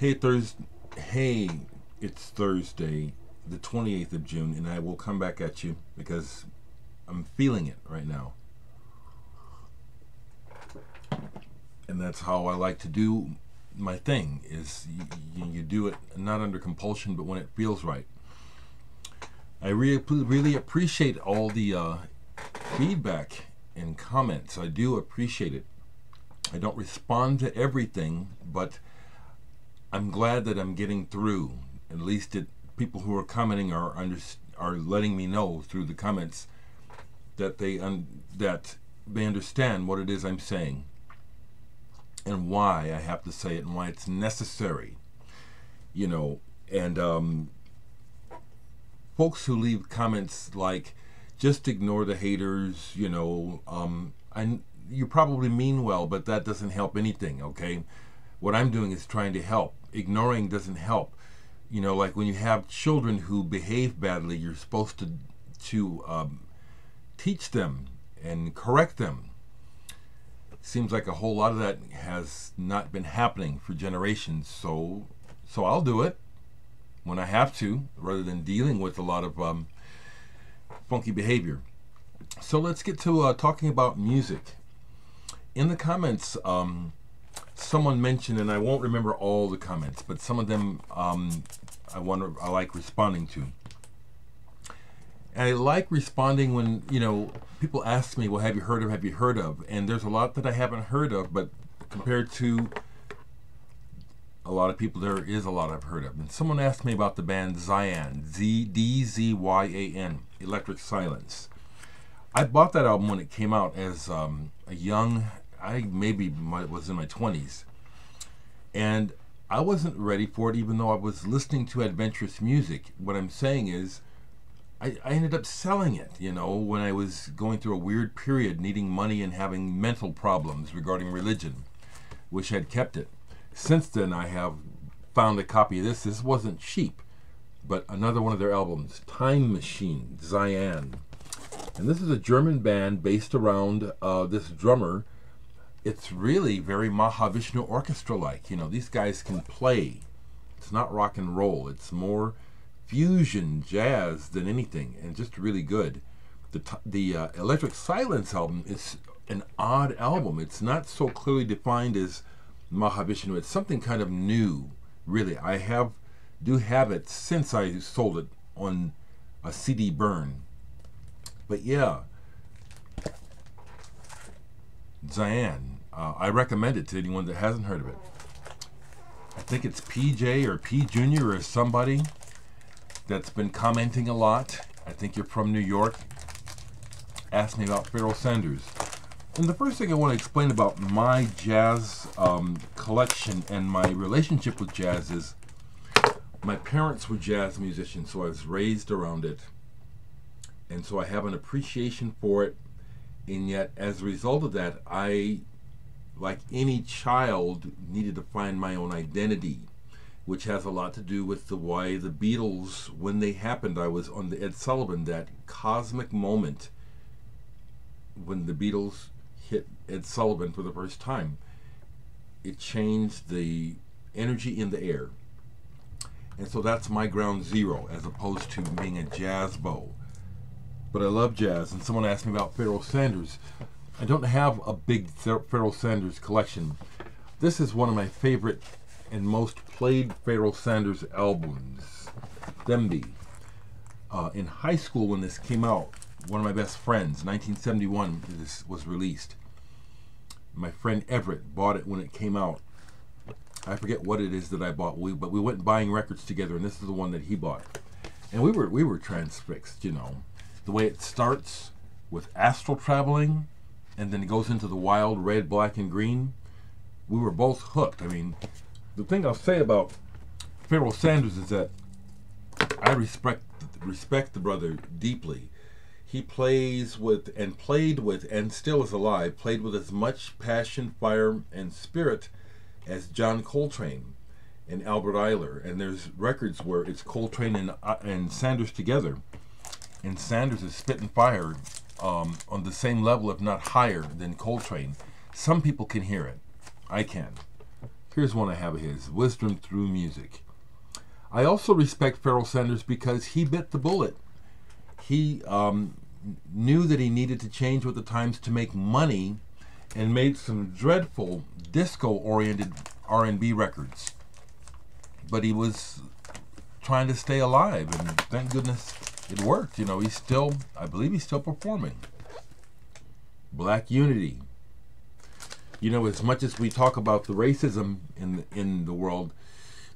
Hey, Hey, it's Thursday, the 28th of June, and I will come back at you because I'm feeling it right now. And that's how I like to do my thing, is you do it not under compulsion, but when it feels right. I really appreciate all the feedback and comments. I do appreciate it. I don't respond to everything, but I'm glad that I'm getting through. At least people who are commenting are letting me know through the comments that they understand what it is I'm saying and why I have to say it and why it's necessary. And folks who leave comments like, just ignore the haters, you probably mean well, but that doesn't help anything, okay? What I'm doing is trying to help. Ignoring doesn't help. Like when you have children who behave badly, you're supposed to teach them and correct them. Seems like a whole lot of that has not been happening for generations, so I'll do it when I have to, rather than dealing with a lot of funky behavior. So let's get to talking about music. In the comments, someone mentioned, and I won't remember all the comments, but some of them I like responding to. And I like responding when, people ask me, well, have you heard of? And there's a lot that I haven't heard of, but compared to a lot of people, there is a lot I've heard of. And someone asked me about the band Zyon, Dzyan, Electric Silence. I bought that album when it came out as a young, I was in my 20s. And I wasn't ready for it, even though I was listening to adventurous music. What I'm saying is, I ended up selling it, when I was going through a weird period, needing money and having mental problems regarding religion, which had kept it. Since then, I have found a copy of this. This wasn't cheap, but another one of their albums, Time Machine, Zyon. And this is a German band based around this drummer. It's really very Mahavishnu Orchestra-like. These guys can play. It's not rock and roll. It's more fusion jazz than anything, and just really good. The Electric Silence album is an odd album. It's not so clearly defined as Mahavishnu. It's something kind of new, really. I do have it since I sold it on a CD burn. But yeah, Zyon, I recommend it to anyone that hasn't heard of it. I think it's PJ or P Jr. or somebody that's been commenting a lot. I think you're from New York. Asked me about Pharoah Sanders. And the first thing I want to explain about my jazz collection and my relationship with jazz is my parents were jazz musicians, so I was raised around it. And so I have an appreciation for it. And yet, as a result of that, I, like any child, needed to find my own identity, which has a lot to do with why the Beatles, when they happened, I was on the Ed Sullivan, that cosmic moment when the Beatles hit Ed Sullivan for the first time. It changed the energy in the air. And so that's my ground zero, as opposed to being a jazz bow. But I love jazz, and someone asked me about Pharoah Sanders. I don't have a big Pharoah Sanders collection. This is one of my favorite and most played Pharoah Sanders albums, Themby. In high school when this came out, one of my best friends, 1971, this was released. My friend Everett bought it when it came out. I forget what it is that I bought, but we went buying records together, and this is the one that he bought. And we were transfixed, The way it starts with astral traveling, and then it goes into the wild red, black, and green. We were both hooked. I mean, the thing I'll say about Pharoah Sanders is that I respect the brother deeply. He plays with and played with, and still is alive, played with as much passion, fire, and spirit as John Coltrane and Albert Ayler. And there's records where it's Coltrane and Sanders together, and Sanders is spitting fire on the same level, if not higher, than Coltrane. Some people can hear it. I can. Here's one I have of his, Wisdom Through Music. I also respect Pharoah Sanders because he bit the bullet. He knew that he needed to change with the times to make money and made some dreadful disco-oriented R&B records. But he was trying to stay alive, and thank goodness it worked. You know, he's still, I believe he's still performing. Black unity. You know, as much as we talk about the racism in the world,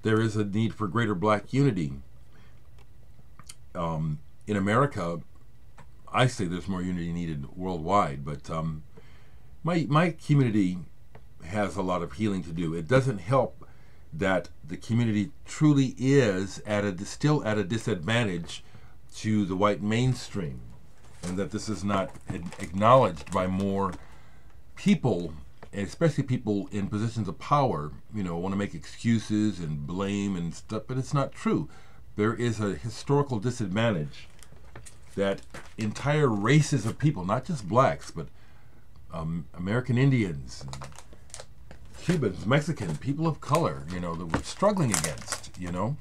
there is a need for greater black unity. In America, I say there's more unity needed worldwide, but my community has a lot of healing to do. It doesn't help that the community truly is still at a disadvantage to the white mainstream, and that this is not acknowledged by more people, and especially people in positions of power, you know, want to make excuses and blame and stuff, but it's not true. There is a historical disadvantage that entire races of people, not just blacks, but American Indians, Cubans, Mexican, people of color, you know, that we're struggling against, you know.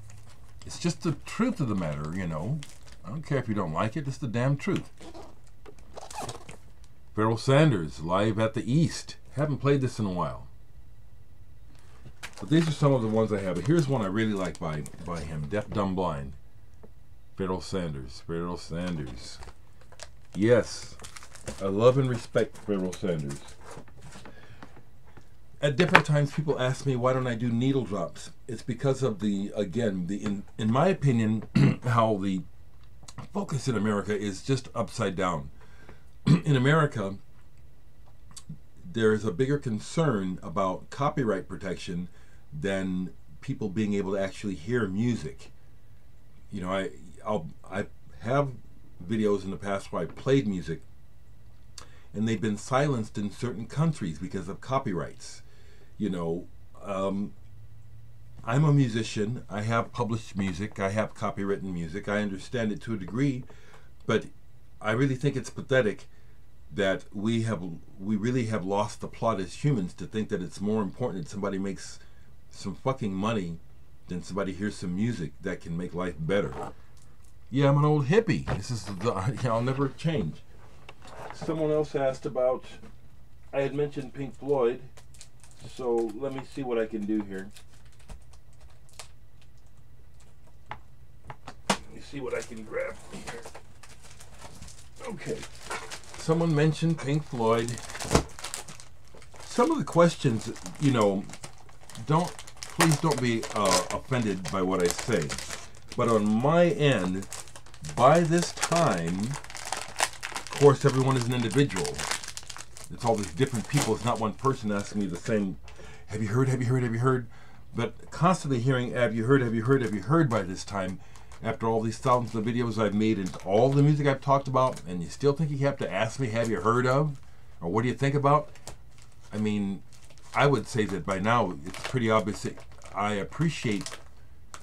It's just the truth of the matter, you know. I don't care if you don't like it, it's the damn truth. Pharoah Sanders, Live at the East. Haven't played this in a while. But these are some of the ones I have. Here's one I really like by him, Deaf, Dumb, Blind. Pharoah Sanders. Pharoah Sanders. Yes, I love and respect Pharoah Sanders. At different times, people ask me, why don't I do needle drops? It's because of in my opinion, how the focus in America is just upside down. In America, there is a bigger concern about copyright protection than people being able to actually hear music. You know, I have videos in the past where I played music, and they've been silenced in certain countries because of copyrights. You know, I'm a musician. I have published music. I have copywritten music. I understand it to a degree, but I really think it's pathetic that we really have lost the plot as humans to think that it's more important that somebody makes some fucking money than somebody hears some music that can make life better. Yeah, I'm an old hippie. This is I'll never change. Someone else asked about, I had mentioned Pink Floyd, so let me see what I can do here. Let me see what I can grab here. Okay. Someone mentioned Pink Floyd. Some of the questions, you know, please don't be offended by what I say. But on my end, by this time, of course, everyone is an individual. It's all these different people. It's not one person asking me the same, have you heard, have you heard, have you heard? But constantly hearing, have you heard, have you heard, have you heard by this time, after all these thousands of videos I've made and all the music I've talked about, and you still think you have to ask me, have you heard of? Or what do you think about? I mean, I would say that by now it's pretty obvious that I appreciate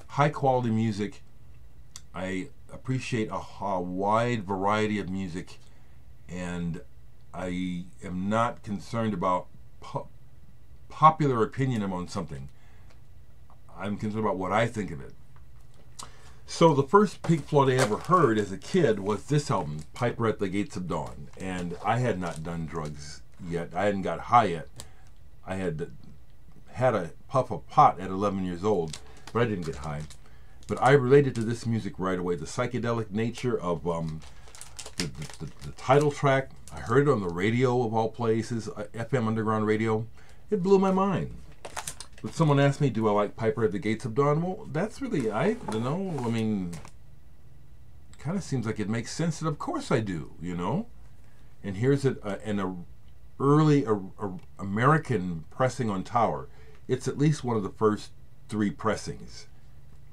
high quality music. I appreciate a wide variety of music, and I am not concerned about popular opinion on something. I'm concerned about what I think of it. So the first Pink Floyd I ever heard as a kid was this album, Piper at the Gates of Dawn. And I had not done drugs yet. I hadn't got high yet. I had a puff of pot at 11 years old, but I didn't get high. But I related to this music right away. The psychedelic nature of the title track. I heard it on the radio of all places, FM underground radio. It blew my mind. But someone asked me, do I like Piper at the Gates of Dawn? Well, that's really, I don't know, I mean, it kind of seems like it makes sense that of course I do, you know? And here's an early American pressing on Tower. It's at least one of the first 3 pressings.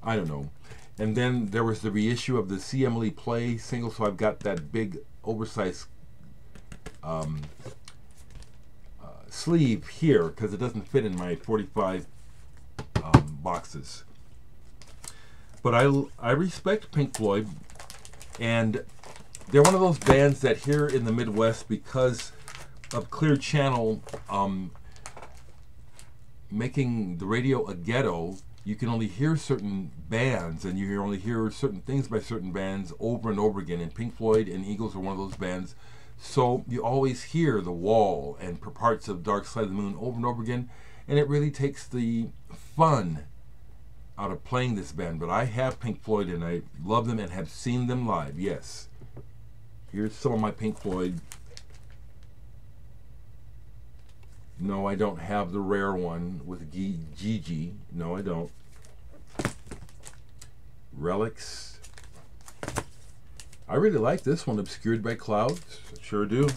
I don't know. And then there was the reissue of the See Emily Play single, so I've got that big oversized sleeve here because it doesn't fit in my 45 boxes. But I respect Pink Floyd, and they're one of those bands that here in the Midwest, because of Clear Channel making the radio a ghetto, you can only hear certain bands, and you only hear certain things by certain bands over and over again. And Pink Floyd and Eagles are one of those bands. So you always hear The Wall and parts of Dark Side of the Moon over and over again. And it really takes the fun out of playing this band. But I have Pink Floyd, and I love them and have seen them live, yes. Here's some of my Pink Floyd. No, I don't have the rare one with Gigi. No, I don't. Relics. I really like this one, Obscured by Clouds. Sure do.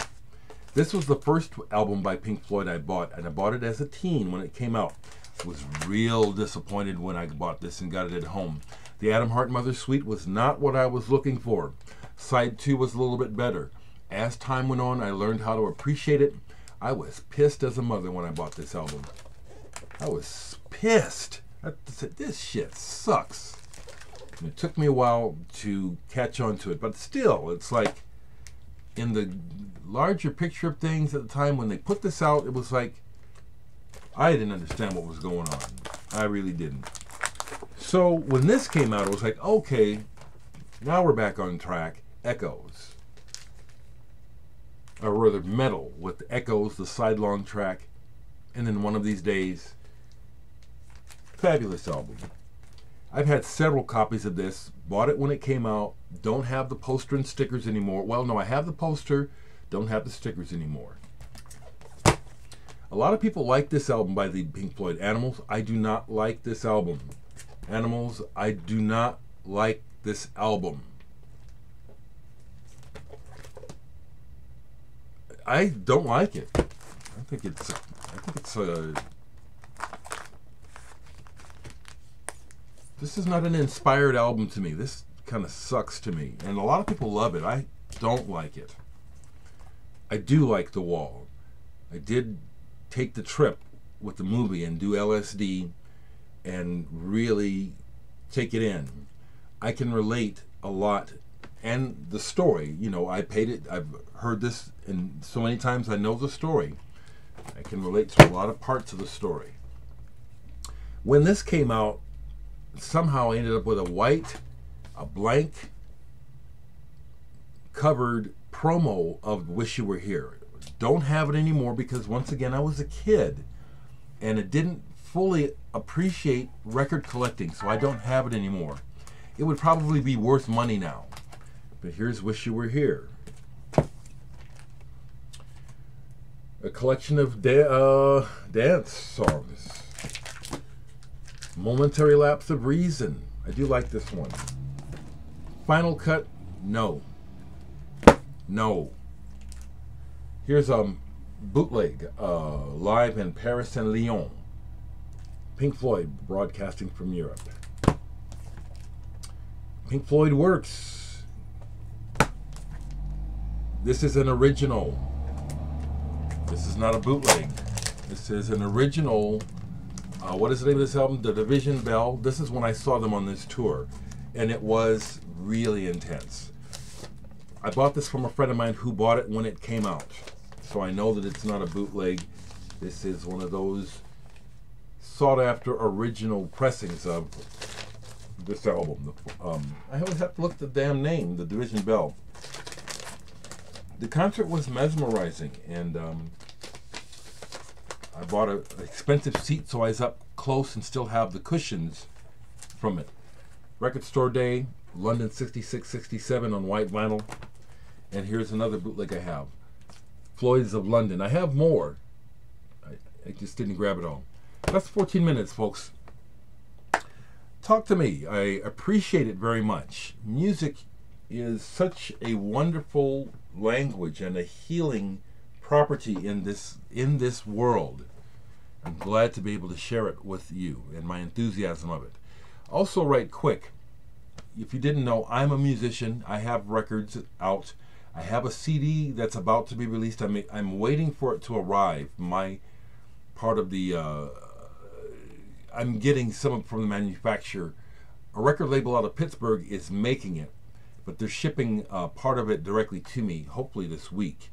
This was the first album by Pink Floyd I bought, and I bought it as a teen when it came out. I was real disappointed when I bought this and got it at home. The Adam Hart Mother Suite was not what I was looking for. Side 2 was a little bit better. As time went on, I learned how to appreciate it. I was pissed as a mother when I bought this album. I was pissed. I said, this shit sucks. And it took me a while to catch on to it, but still, it's like, in the larger picture of things at the time when they put this out, it was like, I didn't understand what was going on. I really didn't. So when this came out, it was like, okay, now we're back on track. Echoes. Or rather, Metal with Echoes, the sidelong track. And then One of These Days. Fabulous album. I've had several copies of this. Bought it when it came out. Don't have the poster and stickers anymore. Well, no, I have the poster. Don't have the stickers anymore. A lot of people like this album by the Pink Floyd. Animals, I do not like this album. Animals, I do not like this album. I don't like it. I think it's this is not an inspired album to me. This kind of sucks to me. And a lot of people love it. I don't like it. I do like The Wall. I did take the trip with the movie and do LSD and really take it in. I can relate a lot. And the story, you know, I paid it. I've heard this and so many times I know the story. I can relate to a lot of parts of the story. When this came out, somehow I ended up with a blank covered promo of Wish You Were Here. Don't have it anymore because once again I was a kid and it didn't fully appreciate record collecting, so I don't have it anymore. It would probably be worth money now. But here's Wish You Were Here. A collection of dance songs. Momentary Lapse of Reason. I do like this one. Final Cut. No. No. Here's a bootleg live in Paris and Lyon. Pink Floyd broadcasting from Europe. Pink Floyd Works. This is an original. This is not a bootleg. This is an original. What is the name of this album? The Division Bell. This is when I saw them on this tour, and it was really intense. I bought this from a friend of mine who bought it when it came out, so I know that it's not a bootleg. This is one of those sought-after original pressings of this album. I always have to look at the damn name, the Division Bell. The concert was mesmerizing, and I bought an expensive seat so I was up close and still have the cushions from it. Record Store Day, London 66, 67 on white vinyl. And here's another bootleg I have. Floyd's of London. I have more. I just didn't grab it all. That's 14 minutes, folks. Talk to me. I appreciate it very much. Music is such a wonderful language and a healing property in this world. I'm glad to be able to share it with you and my enthusiasm of it. Also, right quick, if you didn't know, I'm a musician. I have records out. I have a CD that's about to be released. I'm waiting for it to arrive. My part of the I'm getting some from the manufacturer. A record label out of Pittsburgh is making it, but they're shipping part of it directly to me, hopefully this week.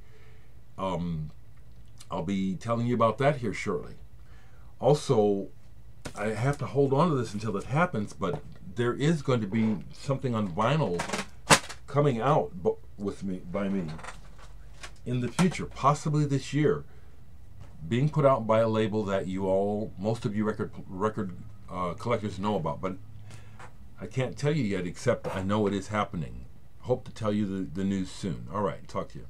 I'll be telling you about that here shortly. Also, I have to hold on to this until it happens, but there is going to be something on vinyl coming out by me in the future, possibly this year, being put out by a label that most of you record collectors know about, but I can't tell you yet, except I know it is happening. Hope to tell you the news soon. All right, talk to you.